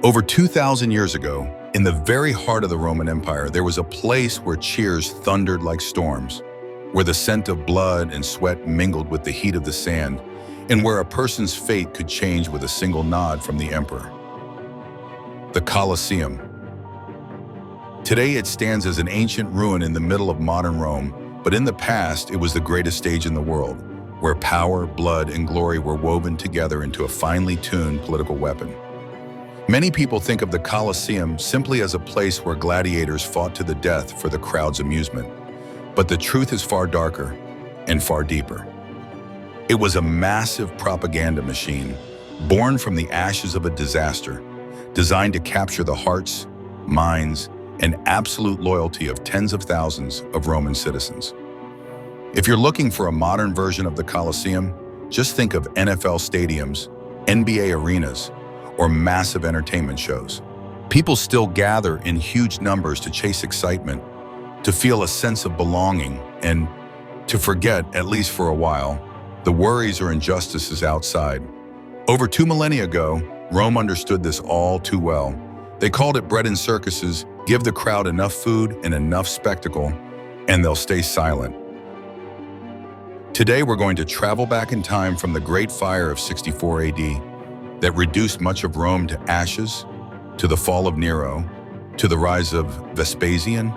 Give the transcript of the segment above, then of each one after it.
Over 2,000 years ago, in the very heart of the Roman Empire, there was a place where cheers thundered like storms, where the scent of blood and sweat mingled with the heat of the sand, and where a person's fate could change with a single nod from the emperor. The Colosseum. Today it stands as an ancient ruin in the middle of modern Rome, but in the past it was the greatest stage in the world, where power, blood, and glory were woven together into a finely tuned political weapon. Many people think of the Colosseum simply as a place where gladiators fought to the death for the crowd's amusement. But the truth is far darker and far deeper. It was a massive propaganda machine, born from the ashes of a disaster, designed to capture the hearts, minds, and absolute loyalty of tens of thousands of Roman citizens. If you're looking for a modern version of the Colosseum, just think of NFL stadiums, NBA arenas, or massive entertainment shows. People still gather in huge numbers to chase excitement, to feel a sense of belonging, and to forget, at least for a while, the worries or injustices outside. Over 2 millennia ago, Rome understood this all too well. They called it bread and circuses. Give the crowd enough food and enough spectacle, and they'll stay silent. Today, we're going to travel back in time from the Great Fire of 64 AD, that reduced much of Rome to ashes, to the fall of Nero, to the rise of Vespasian,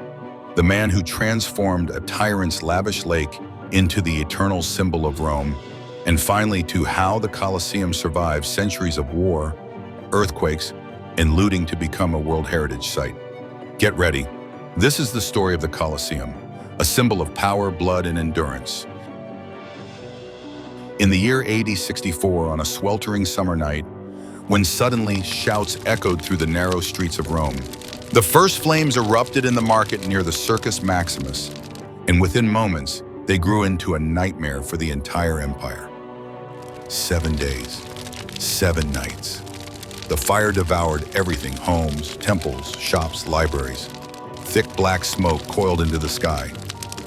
the man who transformed a tyrant's lavish lake into the eternal symbol of Rome, and finally to how the Colosseum survived centuries of war, earthquakes, and looting to become a World Heritage Site. Get ready. This is the story of the Colosseum, a symbol of power, blood, and endurance. In the year AD 64, on a sweltering summer night, when suddenly shouts echoed through the narrow streets of Rome, the first flames erupted in the market near the Circus Maximus, and within moments, they grew into a nightmare for the entire empire. 7 days, 7 nights. The fire devoured everything: homes, temples, shops, libraries. Thick black smoke coiled into the sky,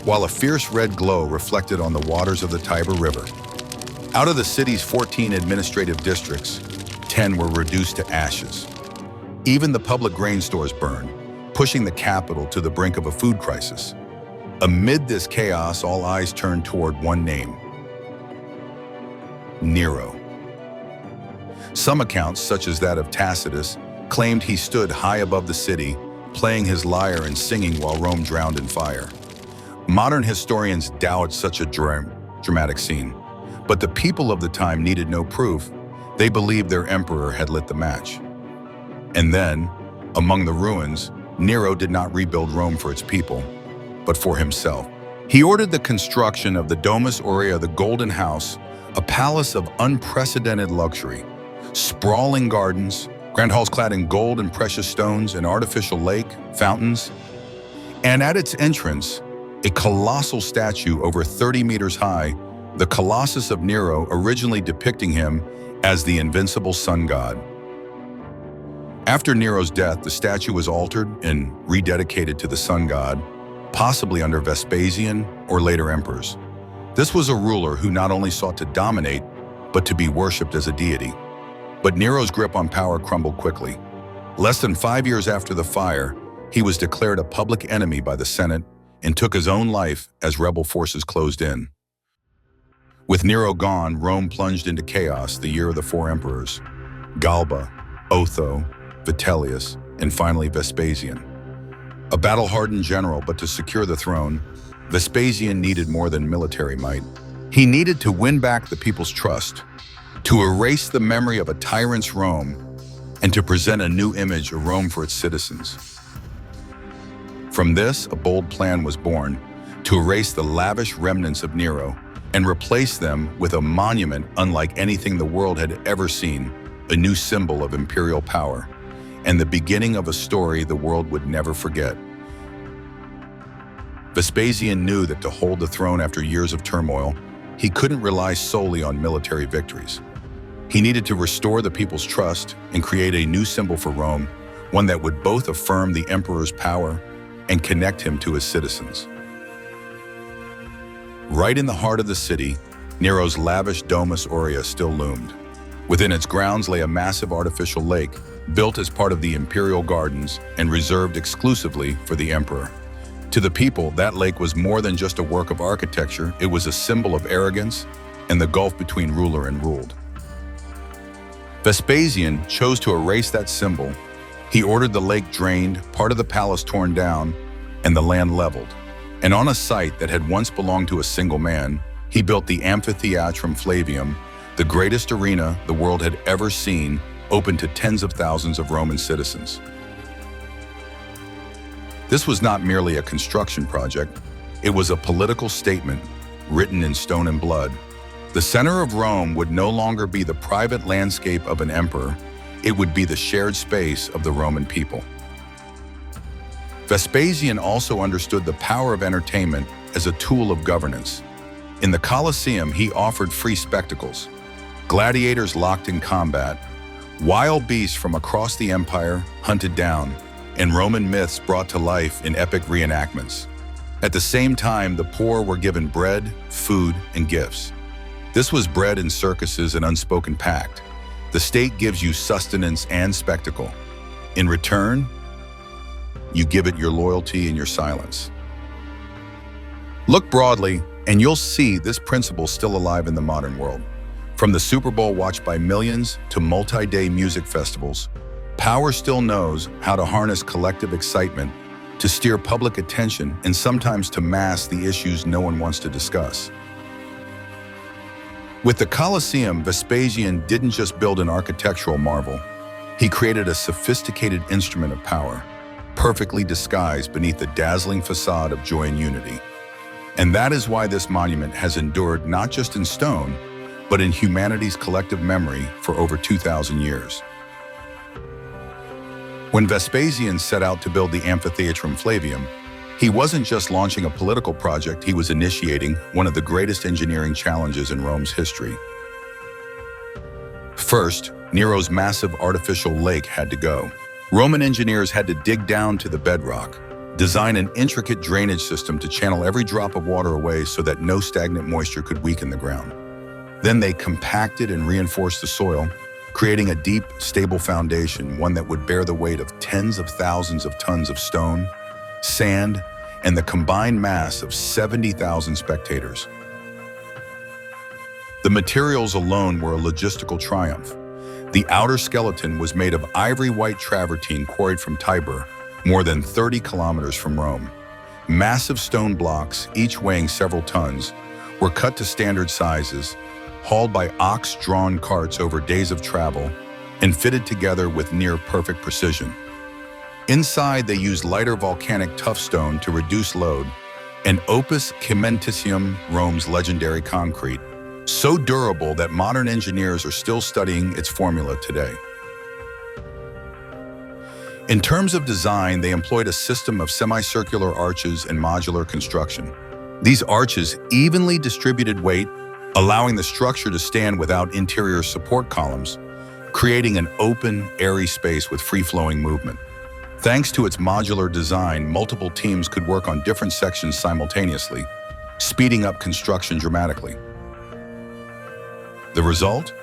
while a fierce red glow reflected on the waters of the Tiber River. Out of the city's 14 administrative districts, 10 were reduced to ashes. Even the public grain stores burned, pushing the capital to the brink of a food crisis. Amid this chaos, all eyes turned toward one name: Nero. Some accounts, such as that of Tacitus, claimed he stood high above the city, playing his lyre and singing while Rome drowned in fire. Modern historians doubt such a dramatic scene. But the people of the time needed no proof. They believed their emperor had lit the match. And then, among the ruins, Nero did not rebuild Rome for its people, but for himself. He ordered the construction of the Domus Aurea, the Golden House, a palace of unprecedented luxury. Sprawling gardens, grand halls clad in gold and precious stones, an artificial lake, fountains. And at its entrance, a colossal statue over 30 meters high, the Colossus of Nero, originally depicting him as the invincible sun god. After Nero's death, the statue was altered and rededicated to the sun god, possibly under Vespasian or later emperors. This was a ruler who not only sought to dominate, but to be worshipped as a deity. But Nero's grip on power crumbled quickly. Less than 5 years after the fire, he was declared a public enemy by the Senate and took his own life as rebel forces closed in. With Nero gone, Rome plunged into chaos, the year of the 4 emperors: Galba, Otho, Vitellius, and finally Vespasian. A battle-hardened general, but to secure the throne, Vespasian needed more than military might. He needed to win back the people's trust, to erase the memory of a tyrant's Rome, and to present a new image of Rome for its citizens. From this, a bold plan was born: to erase the lavish remnants of Nero and replace them with a monument unlike anything the world had ever seen, a new symbol of imperial power, and the beginning of a story the world would never forget. Vespasian knew that to hold the throne after years of turmoil, he couldn't rely solely on military victories. He needed to restore the people's trust and create a new symbol for Rome, one that would both affirm the emperor's power and connect him to his citizens. Right in the heart of the city, Nero's lavish Domus Aurea still loomed. Within its grounds lay a massive artificial lake, built as part of the imperial gardens and reserved exclusively for the emperor. To the people, that lake was more than just a work of architecture, it was a symbol of arrogance and the gulf between ruler and ruled. Vespasian chose to erase that symbol. He ordered the lake drained, part of the palace torn down, and the land leveled. And on a site that had once belonged to a single man, he built the Amphitheatrum Flavium, the greatest arena the world had ever seen, open to tens of thousands of Roman citizens. This was not merely a construction project, it was a political statement written in stone and blood. The center of Rome would no longer be the private landscape of an emperor, it would be the shared space of the Roman people. Vespasian also understood the power of entertainment as a tool of governance. In the Colosseum, he offered free spectacles, gladiators locked in combat, wild beasts from across the empire hunted down, and Roman myths brought to life in epic reenactments. At the same time, the poor were given bread, food, and gifts. This was bred in circuses and unspoken pact. The state gives you sustenance and spectacle. In return, you give it your loyalty and your silence. Look broadly, and you'll see this principle still alive in the modern world. From the Super Bowl watched by millions to multi-day music festivals, power still knows how to harness collective excitement, to steer public attention, and sometimes to mask the issues no one wants to discuss. With the Colosseum, Vespasian didn't just build an architectural marvel. He created a sophisticated instrument of power, perfectly disguised beneath the dazzling facade of joy and unity. And that is why this monument has endured not just in stone, but in humanity's collective memory for over 2,000 years. When Vespasian set out to build the Amphitheatrum Flavium, he wasn't just launching a political project, he was initiating one of the greatest engineering challenges in Rome's history. First, Nero's massive artificial lake had to go. Roman engineers had to dig down to the bedrock, design an intricate drainage system to channel every drop of water away so that no stagnant moisture could weaken the ground. Then they compacted and reinforced the soil, creating a deep, stable foundation, one that would bear the weight of tens of thousands of tons of stone, sand, and the combined mass of 70,000 spectators. The materials alone were a logistical triumph. The outer skeleton was made of ivory-white travertine quarried from Tibur, more than 30 kilometers from Rome. Massive stone blocks, each weighing several tons, were cut to standard sizes, hauled by ox-drawn carts over days of travel, and fitted together with near-perfect precision. Inside, they used lighter volcanic tuff stone to reduce load, and opus cementitium, Rome's legendary concrete, so durable that modern engineers are still studying its formula today. In terms of design, they employed a system of semicircular arches and modular construction. These arches evenly distributed weight, allowing the structure to stand without interior support columns, creating an open, airy space with free-flowing movement. Thanks to its modular design, multiple teams could work on different sections simultaneously, speeding up construction dramatically. The result?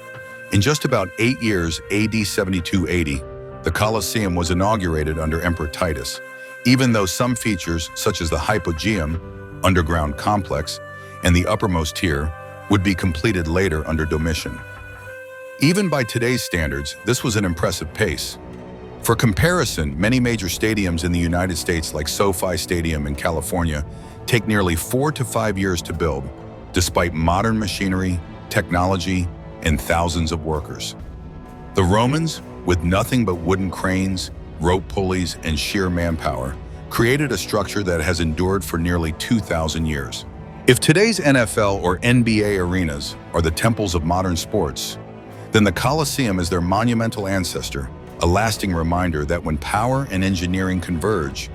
In just about 8 years, AD 7280, the Colosseum was inaugurated under Emperor Titus, even though some features, such as the hypogeum, underground complex, and the uppermost tier, would be completed later under Domitian. Even by today's standards, this was an impressive pace. For comparison, many major stadiums in the United States, like SoFi Stadium in California, take nearly 4 to 5 years to build, despite modern machinery, technology, and thousands of workers. The Romans, with nothing but wooden cranes, rope pulleys, and sheer manpower, created a structure that has endured for nearly 2,000 years. If today's NFL or NBA arenas are the temples of modern sports, then the Colosseum is their monumental ancestor, a lasting reminder that when power and engineering converge,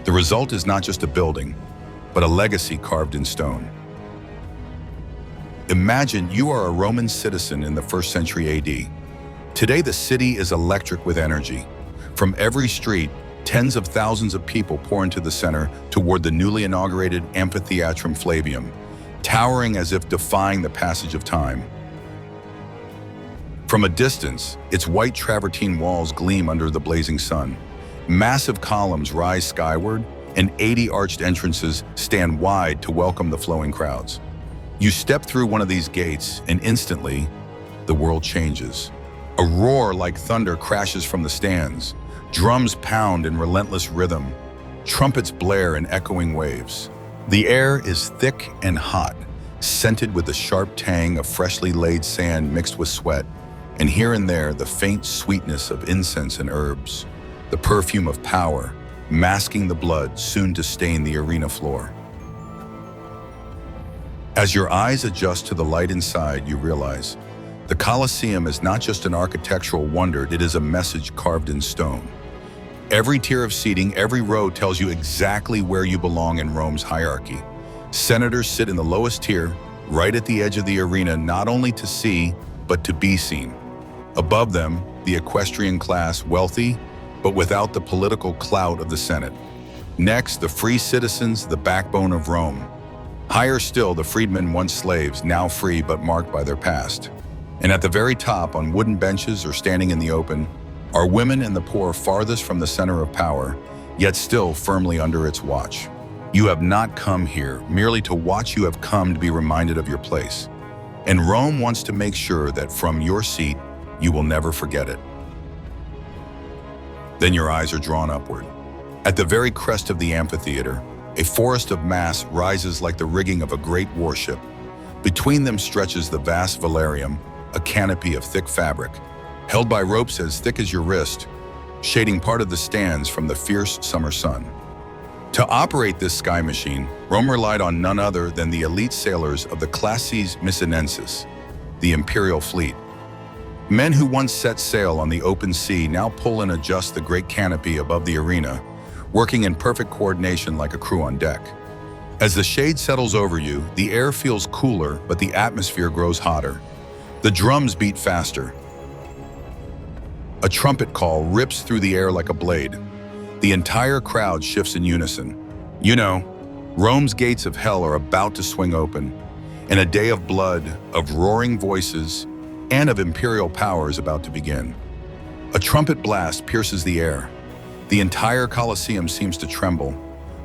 the result is not just a building, but a legacy carved in stone. Imagine you are a Roman citizen in the 1st century AD. Today, the city is electric with energy. From every street, tens of thousands of people pour into the center toward the newly inaugurated Amphitheatrum Flavium, towering as if defying the passage of time. From a distance, its white travertine walls gleam under the blazing sun. Massive columns rise skyward, and 80 arched entrances stand wide to welcome the flowing crowds. You step through one of these gates, and instantly, the world changes. A roar like thunder crashes from the stands. Drums pound in relentless rhythm. Trumpets blare in echoing waves. The air is thick and hot, scented with the sharp tang of freshly laid sand mixed with sweat, and here and there the faint sweetness of incense and herbs, the perfume of power, masking the blood soon to stain the arena floor. As your eyes adjust to the light inside, you realize the Colosseum is not just an architectural wonder, it is a message carved in stone. Every tier of seating, every row tells you exactly where you belong in Rome's hierarchy. Senators sit in the lowest tier, right at the edge of the arena, not only to see, but to be seen. Above them, the equestrian class, wealthy, but without the political clout of the Senate. Next, the free citizens, the backbone of Rome. Higher still, the freedmen, once slaves, now free but marked by their past. And at the very top, on wooden benches or standing in the open, are women and the poor farthest from the center of power, yet still firmly under its watch. You have not come here merely to watch, you have come to be reminded of your place. And Rome wants to make sure that from your seat, you will never forget it. Then your eyes are drawn upward. At the very crest of the amphitheater, a forest of masts rises like the rigging of a great warship. Between them stretches the vast velarium, a canopy of thick fabric, held by ropes as thick as your wrist, shading part of the stands from the fierce summer sun. To operate this sky machine, Rome relied on none other than the elite sailors of the Classis Missinensis, the imperial fleet. Men who once set sail on the open sea now pull and adjust the great canopy above the arena, working in perfect coordination like a crew on deck. As the shade settles over you, the air feels cooler, but the atmosphere grows hotter. The drums beat faster. A trumpet call rips through the air like a blade. The entire crowd shifts in unison. You know, Rome's gates of hell are about to swing open, and a day of blood, of roaring voices, and of imperial power is about to begin. A trumpet blast pierces the air. The entire Colosseum seems to tremble.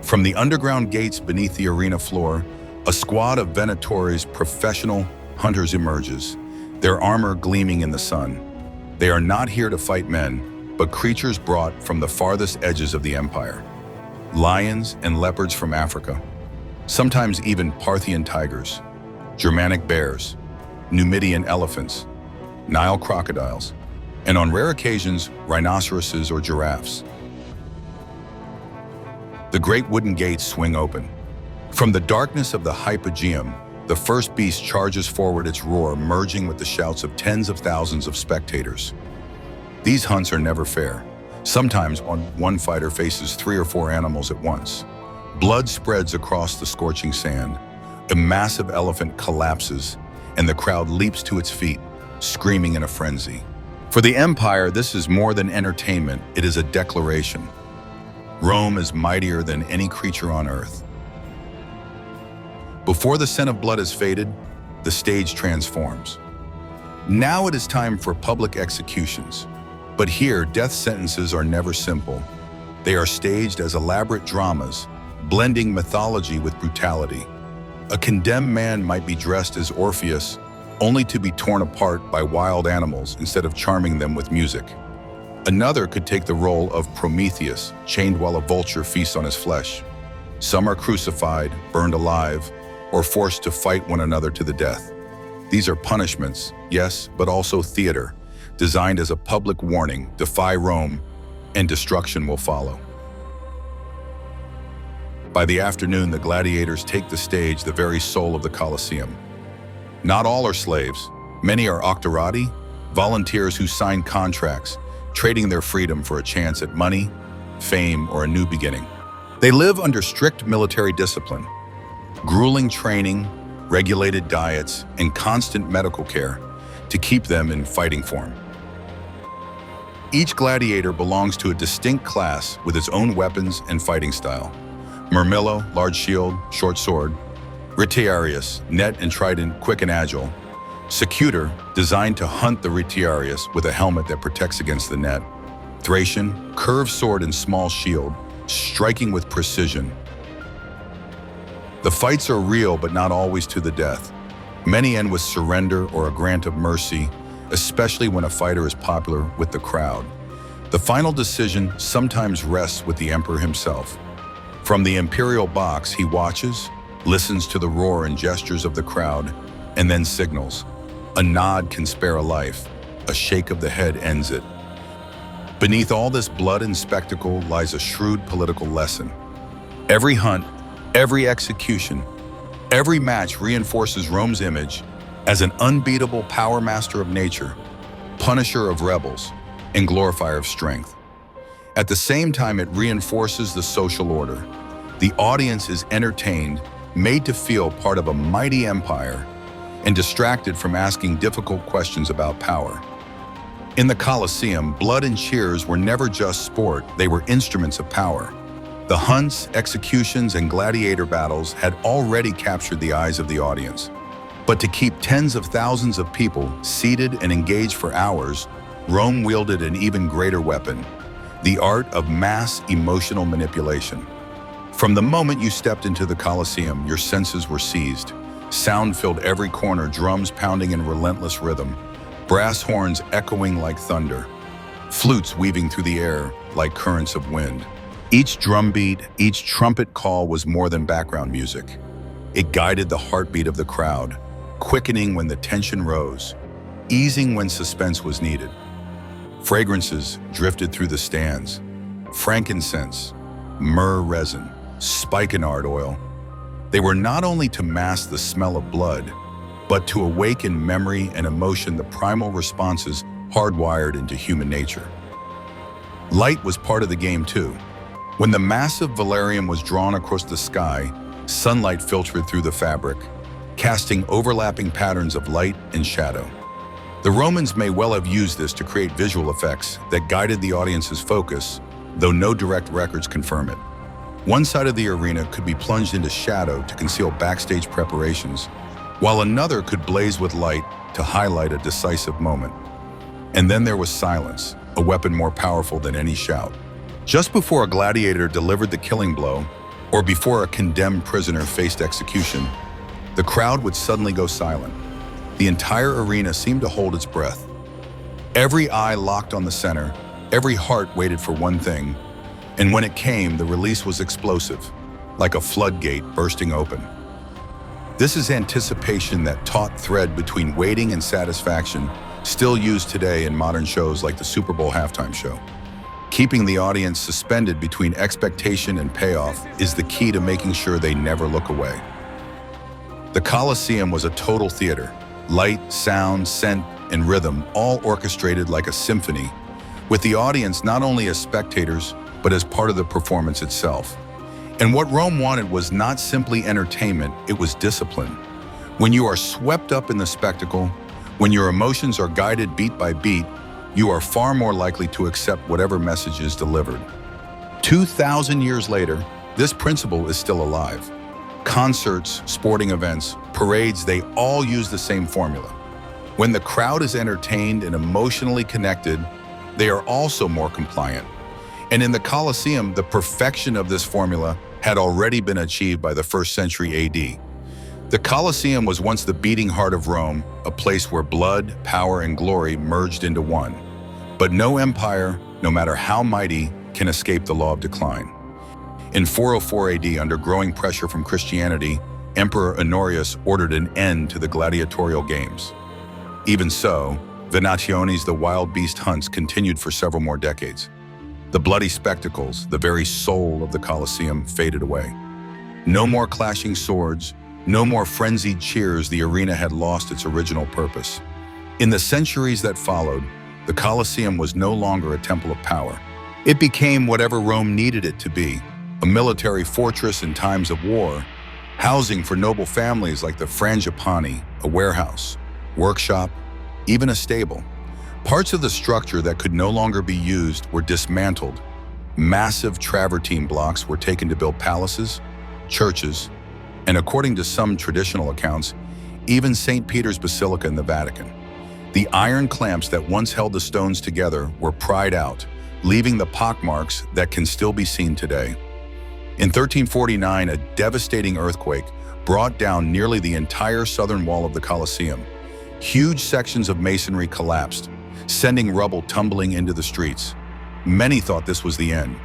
From the underground gates beneath the arena floor, a squad of Venatores, professional hunters, emerges, their armor gleaming in the sun. They are not here to fight men, but creatures brought from the farthest edges of the empire. Lions and leopards from Africa, sometimes even Parthian tigers, Germanic bears, Numidian elephants, Nile crocodiles, and on rare occasions, rhinoceroses or giraffes. The great wooden gates swing open. From the darkness of the hypogeum, the first beast charges forward, its roar merging with the shouts of tens of thousands of spectators. These hunts are never fair. Sometimes one fighter faces 3 or 4 animals at once. Blood spreads across the scorching sand. A massive elephant collapses, and the crowd leaps to its feet, screaming in a frenzy. For the empire, this is more than entertainment, it is a declaration. Rome is mightier than any creature on earth. Before the scent of blood has faded, the stage transforms. Now it is time for public executions. But here, death sentences are never simple. They are staged as elaborate dramas, blending mythology with brutality. A condemned man might be dressed as Orpheus, only to be torn apart by wild animals instead of charming them with music. Another could take the role of Prometheus, chained while a vulture feasts on his flesh. Some are crucified, burned alive, or forced to fight one another to the death. These are punishments, yes, but also theater, designed as a public warning: defy Rome, and destruction will follow. By the afternoon, the gladiators take the stage, the very soul of the Colosseum. Not all are slaves. Many are octorati, volunteers who sign contracts, trading their freedom for a chance at money, fame, or a new beginning. They live under strict military discipline, grueling training, regulated diets, and constant medical care to keep them in fighting form. Each gladiator belongs to a distinct class with its own weapons and fighting style. Murmillo, large shield, short sword. Retiarius, net and trident, quick and agile. Secutor, designed to hunt the retiarius with a helmet that protects against the net. Thracian, curved sword and small shield, striking with precision. The fights are real, but not always to the death. Many end with surrender or a grant of mercy, especially when a fighter is popular with the crowd. The final decision sometimes rests with the emperor himself. From the imperial box, he watches, listens to the roar and gestures of the crowd, and then signals. A nod can spare a life. A shake of the head ends it. Beneath all this blood and spectacle lies a shrewd political lesson. Every hunt, every execution, every match reinforces Rome's image as an unbeatable power master of nature, punisher of rebels, and glorifier of strength. At the same time, it reinforces the social order. The audience is entertained, made to feel part of a mighty empire, and distracted from asking difficult questions about power. In the Colosseum, blood and cheers were never just sport, they were instruments of power. The hunts, executions, and gladiator battles had already captured the eyes of the audience. But to keep tens of thousands of people seated and engaged for hours, Rome wielded an even greater weapon, the art of mass emotional manipulation. From the moment you stepped into the Colosseum, your senses were seized. Sound filled every corner, drums pounding in relentless rhythm, brass horns echoing like thunder, flutes weaving through the air like currents of wind. Each drumbeat, each trumpet call was more than background music. It guided the heartbeat of the crowd, quickening when the tension rose, easing when suspense was needed. Fragrances drifted through the stands, frankincense, myrrh resin, spikenard oil. They were not only to mask the smell of blood, but to awaken memory and emotion, the primal responses hardwired into human nature. Light was part of the game too. When the massive velarium was drawn across the sky, sunlight filtered through the fabric, casting overlapping patterns of light and shadow. The Romans may well have used this to create visual effects that guided the audience's focus, though no direct records confirm it. One side of the arena could be plunged into shadow to conceal backstage preparations, while another could blaze with light to highlight a decisive moment. And then there was silence, a weapon more powerful than any shout. Just before a gladiator delivered the killing blow, or before a condemned prisoner faced execution, the crowd would suddenly go silent. The entire arena seemed to hold its breath. Every eye locked on the center, every heart waited for one thing, and when it came, the release was explosive, like a floodgate bursting open. This is anticipation, that taut thread between waiting and satisfaction, still used today in modern shows like the Super Bowl halftime show. Keeping the audience suspended between expectation and payoff is the key to making sure they never look away. The Colosseum was a total theater. Light, sound, scent, and rhythm all orchestrated like a symphony, with the audience not only as spectators, but as part of the performance itself. And what Rome wanted was not simply entertainment, it was discipline. When you are swept up in the spectacle, when your emotions are guided beat by beat, you are far more likely to accept whatever message is delivered. 2,000 years later, this principle is still alive. Concerts, sporting events, parades, they all use the same formula. When the crowd is entertained and emotionally connected, they are also more compliant. And in the Colosseum, the perfection of this formula had already been achieved by the 1st century AD. The Colosseum was once the beating heart of Rome, a place where blood, power, and glory merged into one. But no empire, no matter how mighty, can escape the law of decline. In 404 AD, under growing pressure from Christianity, Emperor Honorius ordered an end to the gladiatorial games. Even so, Venationes, the wild beast hunts, continued for several more decades. The bloody spectacles, the very soul of the Colosseum, faded away. No more clashing swords, no more frenzied cheers. The arena had lost its original purpose. In the centuries that followed, the Colosseum was no longer a temple of power. It became whatever Rome needed it to be, a military fortress in times of war, housing for noble families like the Frangipani, a warehouse, workshop, even a stable. Parts of the structure that could no longer be used were dismantled. Massive travertine blocks were taken to build palaces, churches, and according to some traditional accounts, even St. Peter's Basilica in the Vatican. The iron clamps that once held the stones together were pried out, leaving the pockmarks that can still be seen today. In 1349, a devastating earthquake brought down nearly the entire southern wall of the Colosseum. Huge sections of masonry collapsed, sending rubble tumbling into the streets. Many thought this was the end,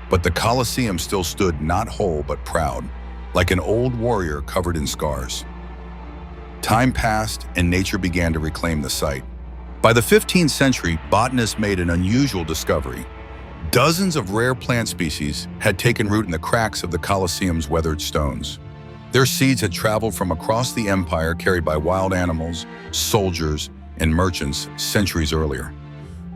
but the Colosseum still stood not whole but proud, like an old warrior covered in scars. Time passed and nature began to reclaim the site. By the 15th century, botanists made an unusual discovery. Dozens of rare plant species had taken root in the cracks of the Colosseum's weathered stones. Their seeds had traveled from across the empire carried by wild animals, soldiers, and merchants centuries earlier.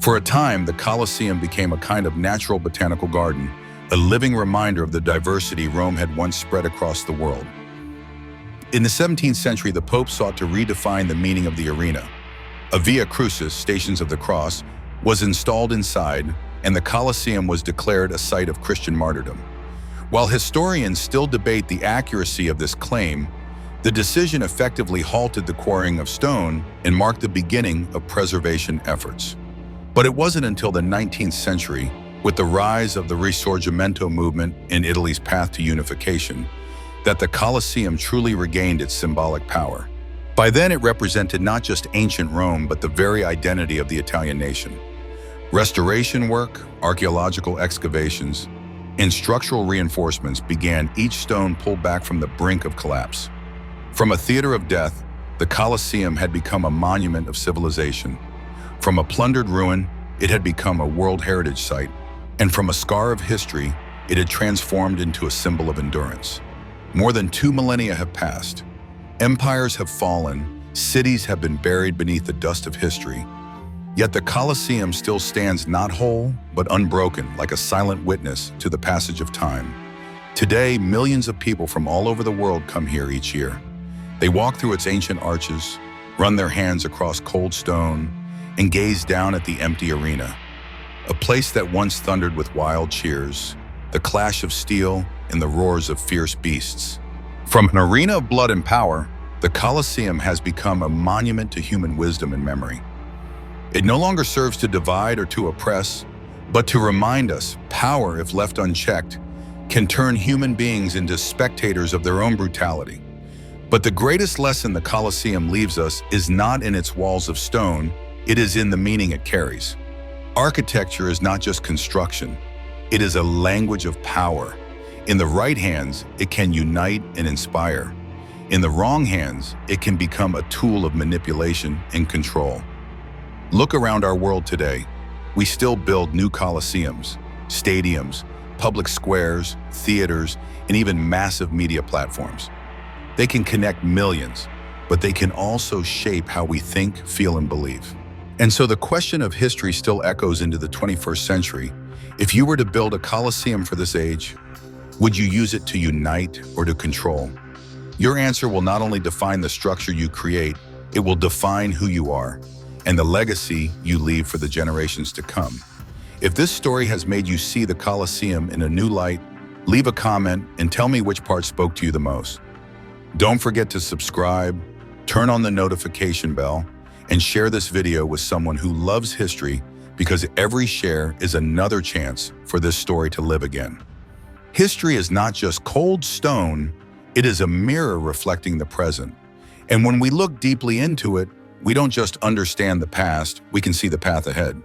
For a time, the Colosseum became a kind of natural botanical garden, a living reminder of the diversity Rome had once spread across the world. In the 17th century, the Pope sought to redefine the meaning of the arena. A Via Crucis, Stations of the Cross, was installed inside, and the Colosseum was declared a site of Christian martyrdom. While historians still debate the accuracy of this claim, the decision effectively halted the quarrying of stone and marked the beginning of preservation efforts. But it wasn't until the 19th century, with the rise of the Risorgimento movement in Italy's path to unification, that the Colosseum truly regained its symbolic power. By then, it represented not just ancient Rome, but the very identity of the Italian nation. Restoration work, archaeological excavations, and structural reinforcements began, each stone pulled back from the brink of collapse. From a theater of death, the Colosseum had become a monument of civilization. From a plundered ruin, it had become a World Heritage Site. And from a scar of history, it had transformed into a symbol of endurance. More than 2 millennia have passed. Empires have fallen, cities have been buried beneath the dust of history. Yet the Colosseum still stands not whole, but unbroken, like a silent witness to the passage of time. Today, millions of people from all over the world come here each year. They walk through its ancient arches, run their hands across cold stone, and gaze down at the empty arena. A place that once thundered with wild cheers, the clash of steel and the roars of fierce beasts. From an arena of blood and power, the Colosseum has become a monument to human wisdom and memory. It no longer serves to divide or to oppress, but to remind us power, if left unchecked, can turn human beings into spectators of their own brutality. But the greatest lesson the Colosseum leaves us is not in its walls of stone, it is in the meaning it carries. Architecture is not just construction, it is a language of power. In the right hands, it can unite and inspire. In the wrong hands, it can become a tool of manipulation and control. Look around our world today. We still build new Colosseums, stadiums, public squares, theaters, and even massive media platforms. They can connect millions, but they can also shape how we think, feel, and believe. And so the question of history still echoes into the 21st century. If you were to build a Colosseum for this age, would you use it to unite or to control? Your answer will not only define the structure you create, it will define who you are and the legacy you leave for the generations to come. If this story has made you see the Colosseum in a new light, leave a comment and tell me which part spoke to you the most. Don't forget to subscribe, turn on the notification bell, and share this video with someone who loves history, because every share is another chance for this story to live again. History is not just cold stone, it is a mirror reflecting the present. And when we look deeply into it, we don't just understand the past, we can see the path ahead.